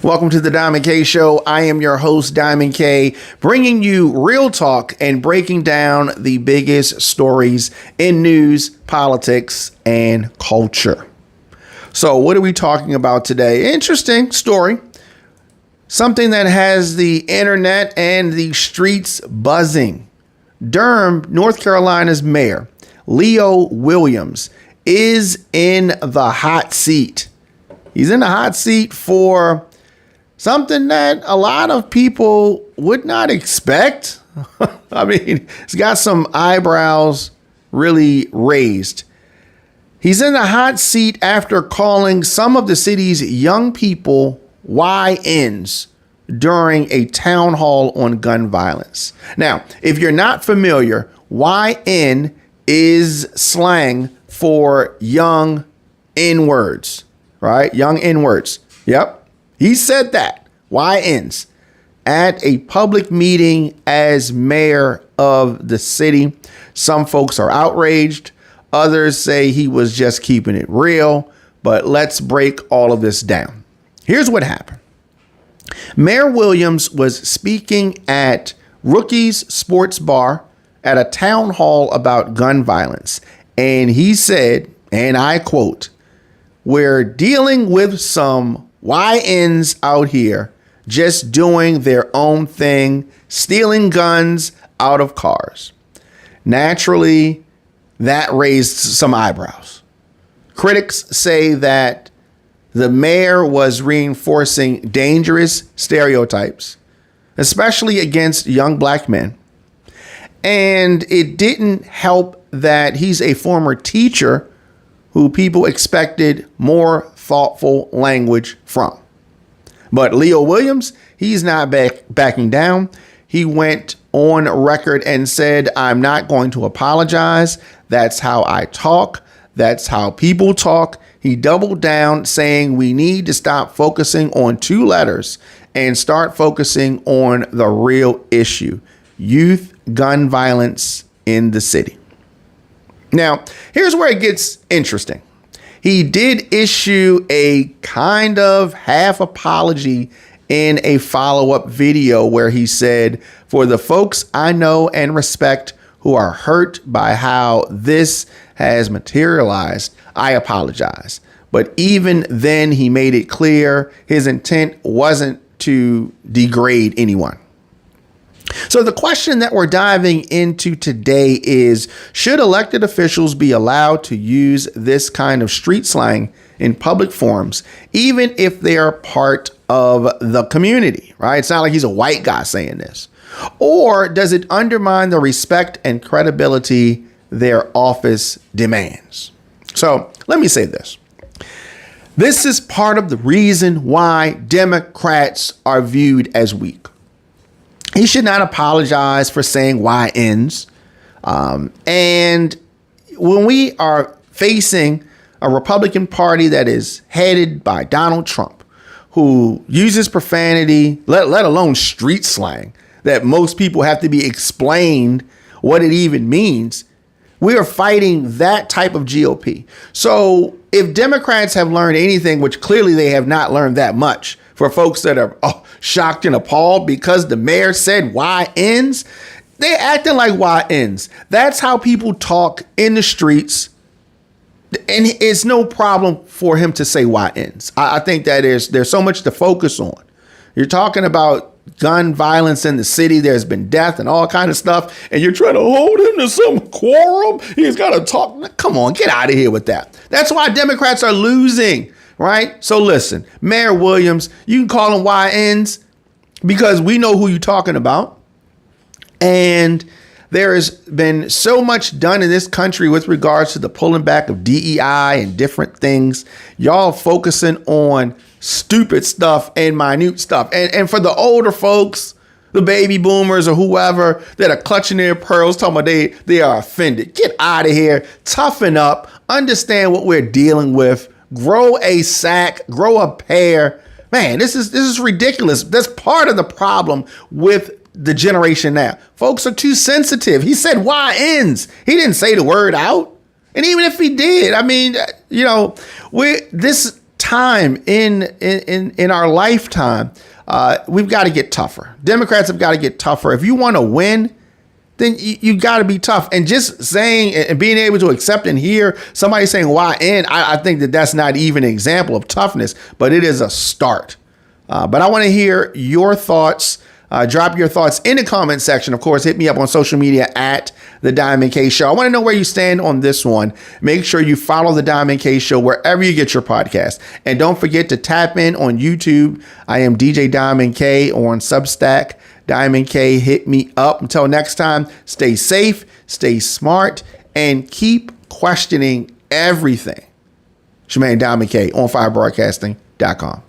Welcome to the Diamond K Show. I am your host, Diamond K, bringing you real talk and breaking down the biggest stories in news, politics, and culture. So what are we talking about today? Interesting story. Something that has the internet and the streets buzzing. Durham, North Carolina's mayor, Leo Williams, is in the hot seat. He's in the hot seat for something that a lot of people would not expect. I mean, he's got some eyebrows really raised. He's in the hot seat after calling some of the city's young people YNs during a town hall on gun violence. Now, if you're not familiar, YN is slang for young N-words, right? Young N-words. Yep. He said that, YNs, at a public meeting as mayor of the city. Some folks are outraged. Others say he was just keeping it real. But let's break all of this down. Here's what happened. Mayor Williams was speaking at Rookie's Sports Bar at a town hall about gun violence. And he said, and I quote, "We're dealing with some YNs out here just doing their own thing, stealing guns out of cars." Naturally, that raised some eyebrows. Critics say that the mayor was reinforcing dangerous stereotypes, especially against young black men. And it didn't help that he's a former teacher who people expected more thoughtful language from. But Leo Williams, he's not backing down. He went on record and said, "I'm not going to apologize. That's how I talk. That's how people talk." He doubled down, saying we need to stop focusing on two letters and start focusing on the real issue: youth gun violence in the city. Now, here's where it gets interesting. He did issue a kind of half apology in a follow-up video where he said, "For the folks I know and respect who are hurt by how this has materialized, I apologize." But even then, he made it clear his intent wasn't to degrade anyone. So the question that we're diving into today is, should elected officials be allowed to use this kind of street slang in public forums, even if they are part of the community, right? It's not like he's a white guy saying this. Or does it undermine the respect and credibility their office demands? So let me say this. This is part of the reason why Democrats are viewed as weak. He should not apologize for saying YNs. And when we are facing a Republican Party that is headed by Donald Trump, who uses profanity, let alone street slang, that most people have to be explained what it even means, we are fighting that type of GOP. So if Democrats have learned anything, which clearly they have not learned that much, for folks that are shocked and appalled because the mayor said YNs, they're acting like YNs. That's how people talk in the streets. And it's no problem for him to say YNs. I think that there's so much to focus on. You're talking about gun violence in the city. There's been death and all kind of stuff. And you're trying to hold him to some quorum. He's got to talk. Come on, get out of here with that. That's why Democrats are losing. Right? So listen, Mayor Williams, you can call them YNs because we know who you're talking about. And there has been so much done in this country with regards to the pulling back of DEI and different things. Y'all focusing on stupid stuff and minute stuff. And for the older folks, the baby boomers or whoever that are clutching their pearls, talking about they are offended. Get out of here. Toughen up. Understand what we're dealing with. Grow a sack, grow a pair. Man, this is ridiculous. That's part of the problem with the generation now. Folks are too sensitive. He said YNs. He didn't say the word out. And even if he did, I mean, this time in our lifetime, we've got to get tougher. Democrats have got to get tougher. If you want to win, then you got to be tough. And just saying and being able to accept and hear somebody saying why and I think that's not even an example of toughness, but it is a start. But I want to hear your thoughts. Drop your thoughts in the comment section. Of course, hit me up on social media at The Diamond K Show. I want to know where you stand on this one. Make sure you follow The Diamond K Show wherever you get your podcast. And don't forget to tap in on YouTube. I am DJ Diamond K on Substack. Diamond K, hit me up. Until next time, stay safe, stay smart, and keep questioning everything. It's your man Diamond K on firebroadcasting.com.